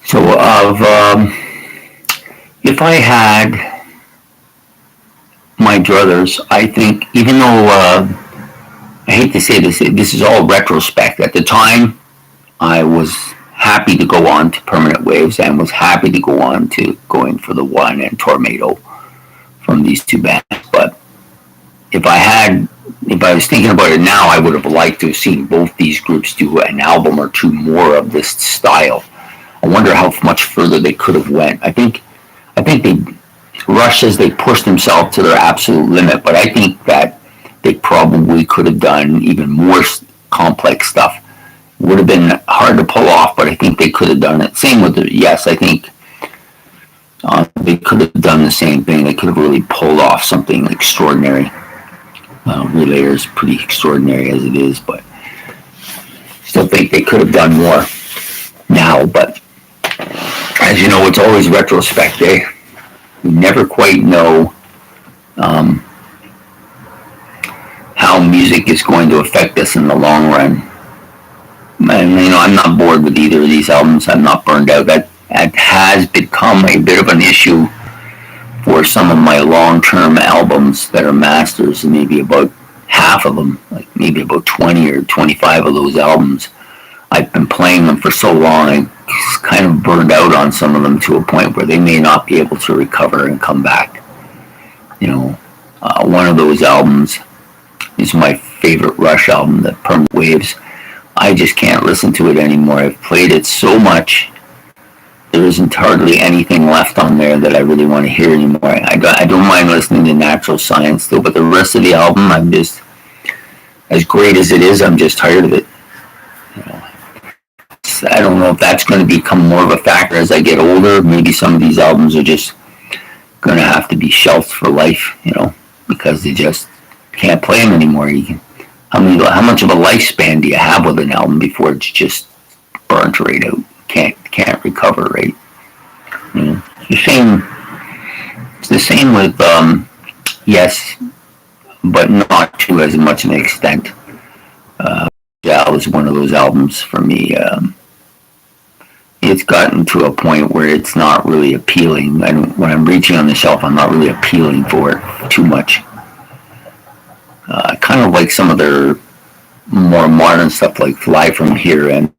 So if I had my druthers, I think, even though I hate to say this, this is all retrospect. At the time, I was happy to go on to Permanent Waves and was happy to go on to going for the One and Tornado from these 2 bands. But if I was thinking about it now, I would have liked to have seen both these groups do an album or 2 more of this style. I wonder how much further they could have went. I think Rush says they pushed themselves to their absolute limit, but I think that they probably could have done even more complex stuff. Would have been hard to pull off, but I think they could have done it. Same with Yes, I think they could have done the same thing. They could have really pulled off something extraordinary. Relayer is pretty extraordinary as it is, but still think they could have done more now. But as you know, it's always retrospect, eh? We never quite know how music is going to affect us in the long run. And, I'm not bored with either of these albums. I'm not burned out. That has become a bit of an issue for some of my long-term albums that are masters, and maybe about half of them, like maybe about 20 or 25 of those albums. I've been playing them for so long, I kind of burned out on some of them to a point where they may not be able to recover and come back. One of those albums is my favorite Rush album, the Permanent Waves. I just can't listen to it anymore. I've played it so much. There isn't hardly anything left on there that I really want to hear anymore. I don't mind listening to Natural Science still, but the rest of the album, I'm just, as great as it is, I'm just tired of it. I don't know if that's going to become more of a factor as I get older. Maybe some of these albums are just going to have to be shelved for life, because they just can't play them anymore. How much of a lifespan do you have with an album before it's just burnt right out? Can't recover, right? It's the same with Yes, but not to as much an extent. Yeah, was one of those albums for me. It's gotten to a point where it's not really appealing. When I'm reaching on the shelf, I'm not really appealing for it too much. I kind of like some of their more modern stuff, like Fly From Here and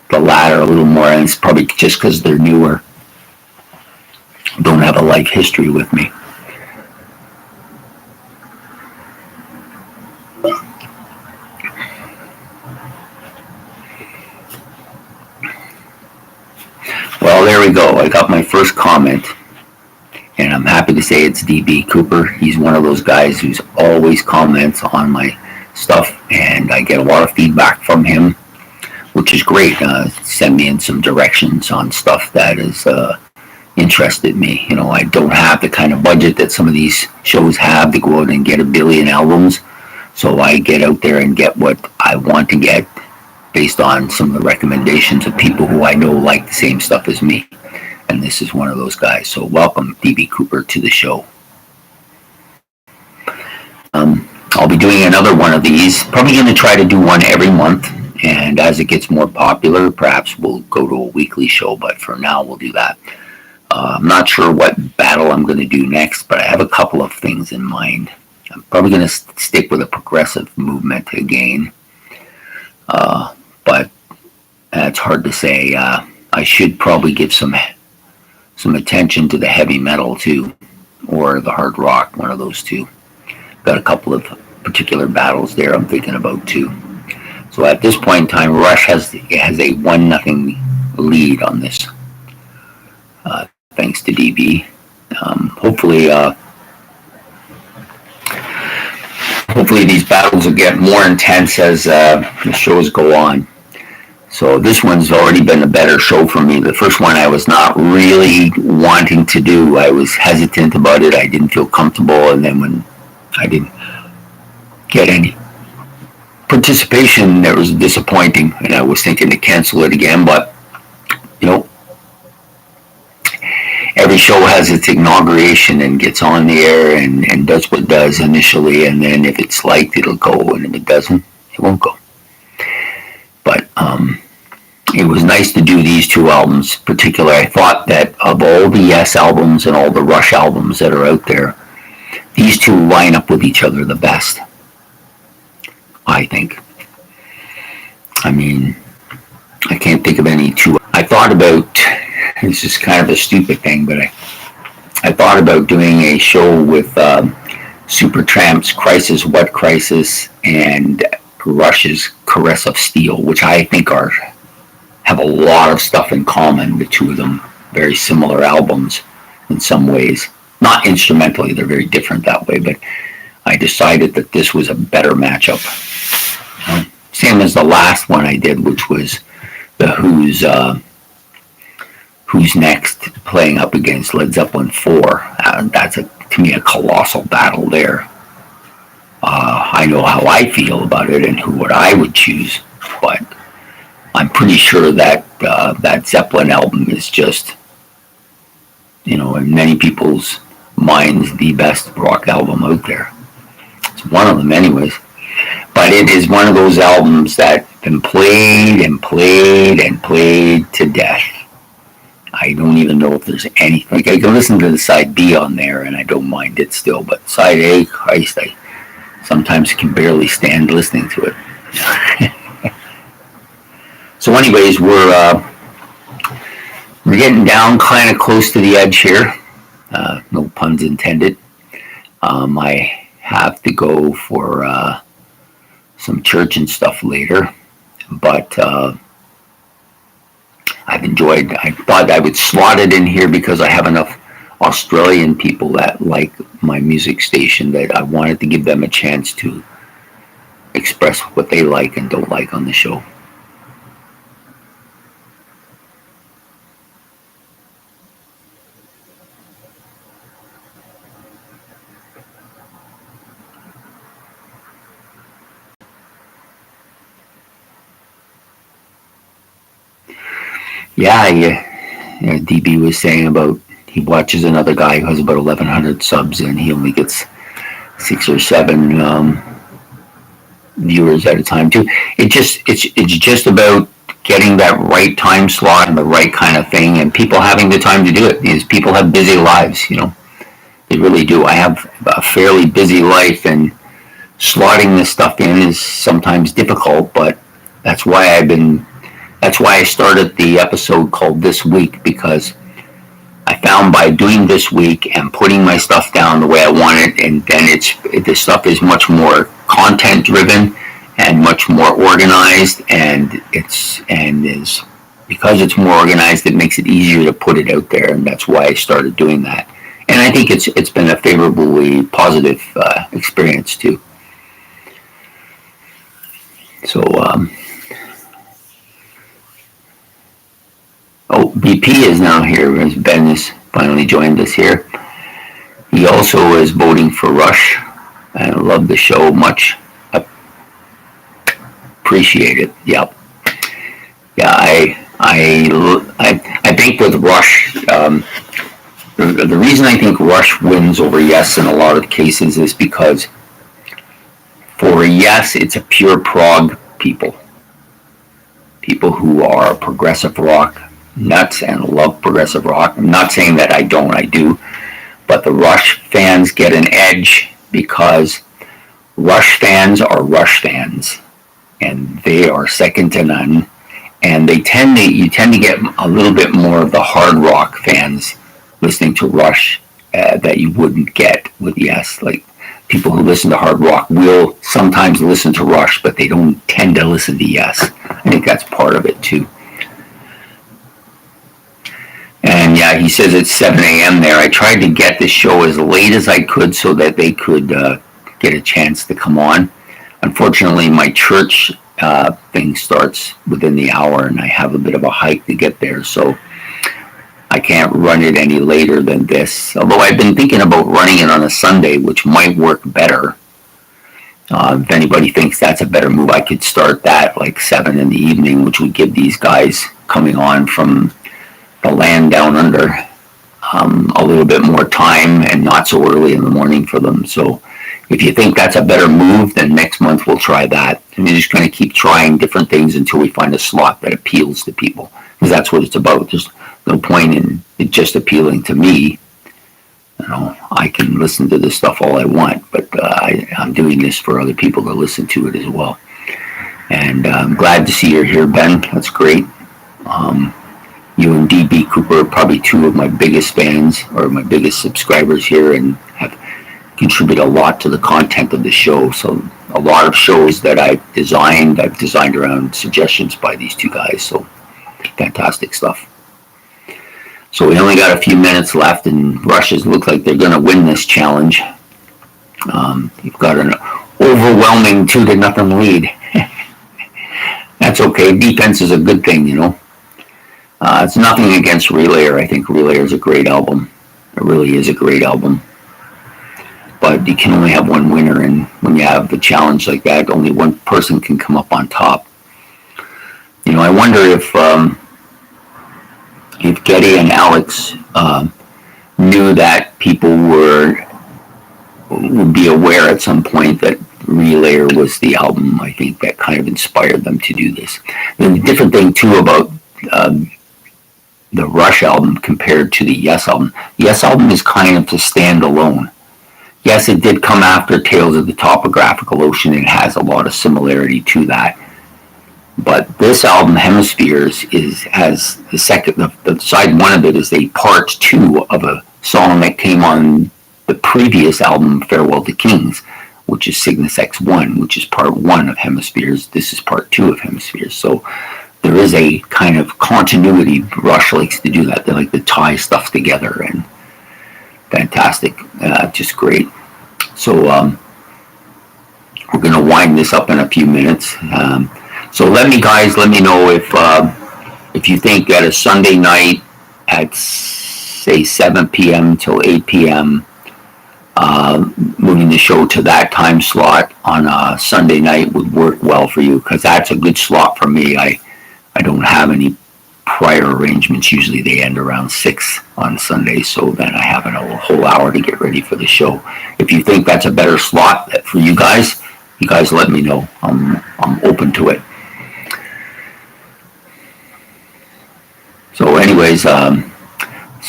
The Ladder a little more, and it's probably just because they're newer. Don't have a life history with me. Well, there we go. I got my first comment, and I'm happy to say it's DB Cooper. He's one of those guys who's always comments on my stuff, and I get a lot of feedback from him, which is great. Send me in some directions on stuff that has interested me. I don't have the kind of budget that some of these shows have to go out and get a billion albums, so I get out there and get what I want to get based on some of the recommendations of people who I know like the same stuff as me. And this is one of those guys. So welcome, DB Cooper, to the show. I'll be doing another one of these. Probably going to try to do one every month. And as it gets more popular, perhaps we'll go to a weekly show. But for now, we'll do that. I'm not sure what battle I'm going to do next, but I have a couple of things in mind. I'm probably going to stick with a progressive movement again. But it's hard to say. I should probably give some attention to the heavy metal too. or the hard rock, one of those two. Got a couple of particular battles there I'm thinking about too. So at this point in time, Rush has a 1-0 lead on this, thanks to DB. Hopefully these battles will get more intense as the shows go on. So this one's already been a better show for me. The first one I was not really wanting to do. I was hesitant about it. I didn't feel comfortable, and then when I didn't get any participation, it was disappointing, and I was thinking to cancel it again. But every show has its inauguration and gets on the air and does what it does initially, and then if it's liked, it'll go, and if it doesn't, it won't go. But it was nice to do these two albums. Particularly, I thought that of all the Yes albums and all the Rush albums that are out there, these two line up with each other the best, I think. I mean, I can't think of any two. I thought about, this is kind of a stupid thing, but I thought about doing a show with Supertramp's Crisis, What Crisis, and Rush's Caress of Steel, which I think have a lot of stuff in common, the two of them. Very similar albums in some ways. Not instrumentally, they're very different that way, but I decided that this was a better matchup. Same as the last one I did, which was the Who's Next playing up against Led Zeppelin 4. That's to me a colossal battle there. I know how I feel about it and what I would choose, but I'm pretty sure that that Zeppelin album is just, in many people's minds, the best rock album out there. It's one of them anyways. But it is one of those albums that have been played and played and played to death. I don't even know if there's anything. Like, I can listen to the side B on there and I don't mind it still, but side A, Christ, I sometimes can barely stand listening to it. So anyways, we're getting down kind of close to the edge here. No puns intended. I have to go for some church and stuff later, but I've enjoyed. I thought I would slot it in here because I have enough Australian people that like my music station that I wanted to give them a chance to express what they like and don't like on the show. Yeah, DB was saying about he watches another guy who has about 1,100 subs and he only gets 6 or 7 viewers at a time too. It's just about getting that right time slot and the right kind of thing, and people having the time to do it. Because people have busy lives, they really do. I have a fairly busy life, and slotting this stuff in is sometimes difficult, but that's why I started the episode called This Week, because I found by doing this week and putting my stuff down the way I want it, and then this stuff is much more content driven and much more organized, and because it's more organized, it makes it easier to put it out there, and that's why I started doing that. And I think it's been a favorably positive experience too. So. BP is now here, as Ben has finally joined us here. He also is voting for Rush, and I love the show much. Appreciate it. Yep. Yeah, I think with Rush, the reason I think Rush wins over Yes in a lot of cases is because for Yes, it's a pure prog people who are progressive rock nuts and love progressive rock. I'm not saying that I don't, I do, but the Rush fans get an edge because Rush fans are Rush fans, and they are second to none. And you tend to get a little bit more of the hard rock fans listening to Rush that you wouldn't get with Yes. Like people who listen to hard rock will sometimes listen to Rush, but they don't tend to listen to Yes. I think that's part of it too. And yeah, he says it's 7 a.m. there. I tried to get the show as late as I could so that they could get a chance to come on. Unfortunately, my church thing starts within the hour, and I have a bit of a hike to get there, so I can't run it any later than this. Although I've been thinking about running it on a Sunday, which might work better. If anybody thinks that's a better move, I could start that like 7 in the evening, which would give these guys coming on from the land down under a little bit more time and not so early in the morning for them. So if you think that's a better move, then next month we'll try that. And we're just going to keep trying different things until we find a slot that appeals to people, because that's what it's about. There's no point in it just appealing to me. You know, I can listen to this stuff all I want, but I'm doing this for other people to listen to it as well. And I'm glad to see you're here, Ben. That's great. You and DB Cooper are probably two of my biggest fans or my biggest subscribers here, and have contributed a lot to the content of the show. So a lot of shows that I've designed around suggestions by these two guys. So fantastic stuff. So we only got a few minutes left, and Russians look like they're going to win this challenge. You've got an overwhelming 2-0 lead. That's okay. Defense is a good thing, you know. It's nothing against Relayer. I think Relayer is a great album. It really is a great album. But you can only have one winner, and when you have a challenge like that, only one person can come up on top. You know, I wonder if Getty and Alex knew that people would be aware at some point that Relayer was the album, I think, that kind of inspired them to do this. And the different thing, too, about the Rush album compared to the Yes album. The Yes album is kind of to stand alone. Yes, it did come after Tales of the Topographical Ocean, and has a lot of similarity to that. But this album, Hemispheres, has the second, the side one of it is a part 2 of a song that came on the previous album, Farewell to Kings, which is Cygnus X1, which is part 1 of Hemispheres. This is part 2 of Hemispheres. So there is a kind of continuity. Rush likes to do that. They like to tie stuff together, and fantastic, just great. So we're going to wind this up in a few minutes. So let me know if you think that a Sunday night at say 7 p.m. till 8 p.m. Moving the show to that time slot on a Sunday night would work well for you, because that's a good slot for me. I don't have any prior arrangements. Usually they end around 6 on Sunday, so then I have a whole hour to get ready for the show. If you think that's a better slot for you guys let me know. I'm open to it. So anyways, so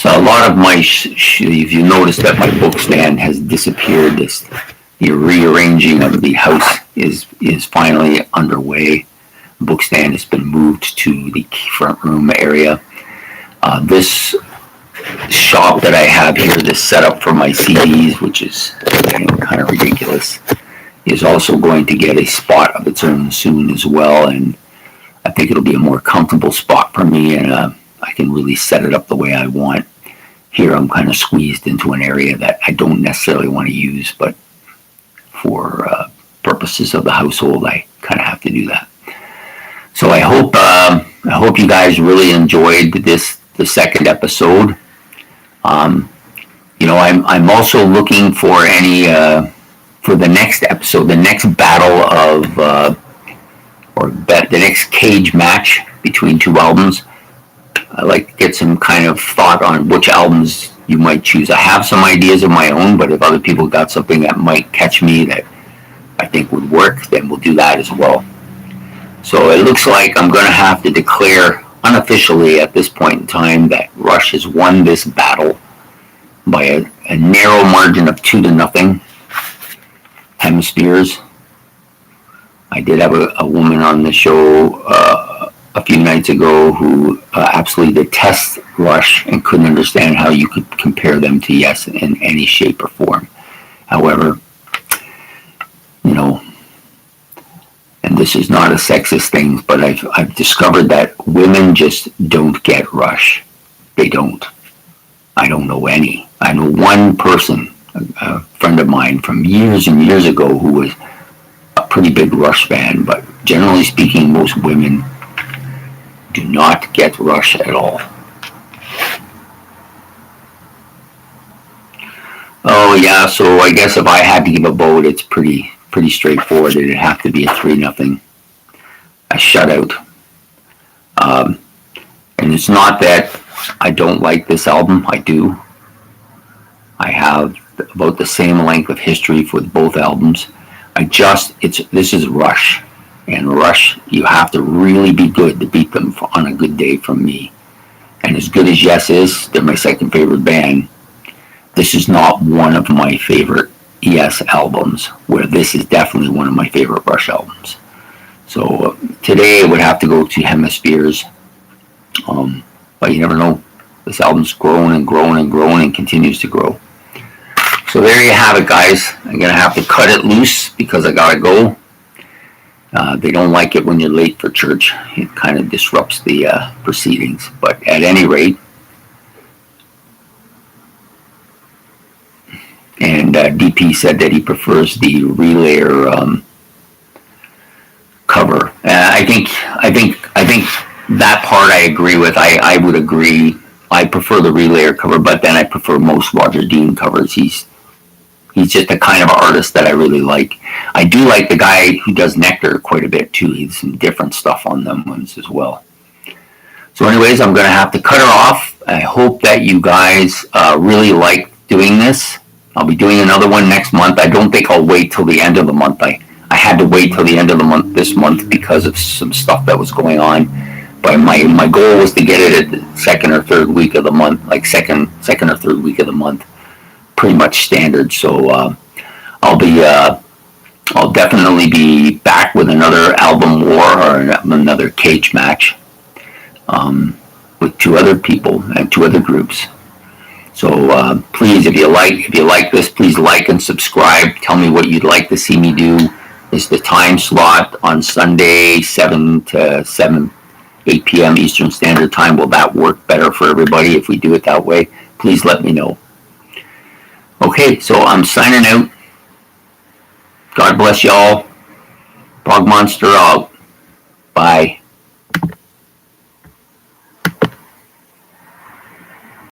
a lot of my, if you notice that my book stand has disappeared, the rearranging of the house is finally underway. The book stand has been moved to the front room area. This shop that I have here, this setup for my CDs, which is kind of ridiculous, is also going to get a spot of its own soon as well, and I think it'll be a more comfortable spot for me, and I can really set it up the way I want. Here I'm kind of squeezed into an area that I don't necessarily want to use, but for purposes of the household, I kind of have to do that. So I hope you guys really enjoyed the second episode. I'm also looking for for the next episode, the next battle of the next cage match between two albums. I like to get some kind of thought on which albums you might choose. I have some ideas of my own, but if other people got something that might catch me that I think would work, then we'll do that as well. So it looks like I'm going to have to declare unofficially at this point in time that Rush has won this battle by a narrow margin of 2-0. Hemispheres. I did have a woman on the show a few nights ago who absolutely detests Rush and couldn't understand how you could compare them to Yes in any shape or form. However, you know, and this is not a sexist thing, but I've discovered that women just don't get Rush. They don't. I don't know any. I know one person, a friend of mine from years and years ago, who was a pretty big Rush fan, but generally speaking, most women do not get Rush at all. Oh yeah, so I guess if I had to give a vote, it's pretty straightforward. It'd have to be a 3-0, a shutout. And it's not that I don't like this album. I do. I have about the same length of history for both albums. This is Rush, and Rush, you have to really be good to beat them on a good day from me. And as good as Yes is, they're my second favorite band. This is not one of my favorite Yes albums, where this is definitely one of my favorite Rush albums. So today it would have to go to Hemispheres. But you never know. This album's grown and grown and grown and continues to grow. So there you have it, guys. I'm going to have to cut it loose because I got to go. They don't like it when you're late for church. It kind of disrupts the proceedings. But at any rate, and DP said that he prefers the relayer cover. I think that part I agree with. I would agree. I prefer the relayer cover, but then I prefer most Roger Dean covers. He's just the kind of artist that I really like. I do like the guy who does Nectar quite a bit too. He's some different stuff on them ones as well. So anyways, I'm going to have to cut her off. I hope that you guys really like doing this. I'll be doing another one next month. I don't think I'll wait till the end of the month. I had to wait till the end of the month this month because of some stuff that was going on. But my goal was to get it at the second or third week of the month, like second or third week of the month, pretty much standard. So I'll definitely be back with another album war or another cage match with 2 other people and 2 other groups. So please, if you like this, please like and subscribe. Tell me what you'd like to see me do. Is the time slot on Sunday 7 to 8 p.m. Eastern Standard Time. Will that work better for everybody if we do it that way? Please let me know. Okay, so I'm signing out. God bless y'all. Bog Monster out. Bye.